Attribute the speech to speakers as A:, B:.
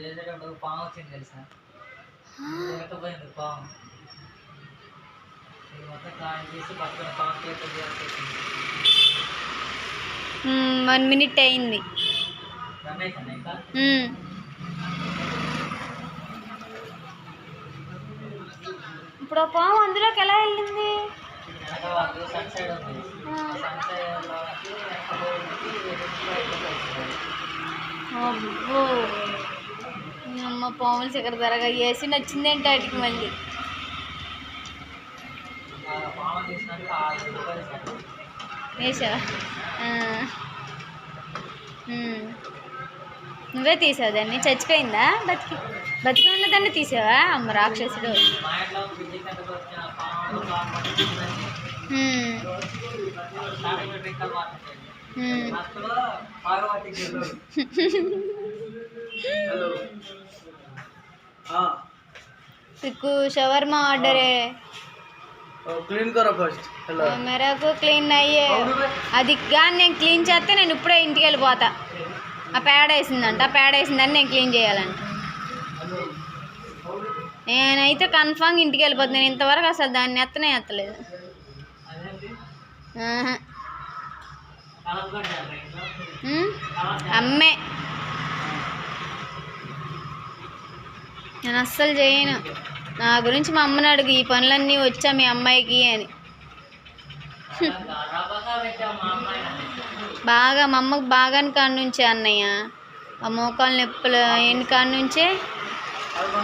A: చేసేటప్పుడు పాము వచ్చింది తెలుసా? పోయింది పాము మొత్తం కాల్ చేసి పక్కన పాము చేస్తుంది.
B: 1 minute అయింది. ఇప్పుడు ఆ పాము అందులోకి ఎలా వెళ్ళింది? అబ్బో అమ్మ పాములు చక్కెర ధరగా వేసి నచ్చిందేంటి వాటికి మళ్ళీ వేసావా? నువ్వే తీసావు దాన్ని? చచ్చిపోయిందా? బతికి ఉన్నదాన్ని తీసావా? అమ్మ రాక్షసుడు. सिक्कू शवरमा ऑर्डर है।
A: क्लीन करो फर्स्ट। हेलो
B: मेरा को क्लीन नहीं है అది గాని నేను క్లీన్ చేస్తే నేను ఇప్పుడే ఇంటికి వెళ్ళిపోతా. ఆ పేడ వేసిందంట, ఆ పేడ వేసిందని నేను క్లీన్ చేయాలంట. నేనైతే కన్ఫామ్ ఇంటికి వెళ్ళిపోతాను. నేను ఇంతవరకు అసలు దాన్ని ఎత్తలేదు. అమ్మే నేను అస్సలు చేయను. నా గురించి మా అమ్మని అడుగు, ఈ పనులన్నీ వచ్చా మీ అమ్మాయికి అని. బాగా మా అమ్మకు బాగాని కాడ నుంచే అన్నయ్య, ఆ మోకాలు నొప్పులు అయిన కాడ నుంచే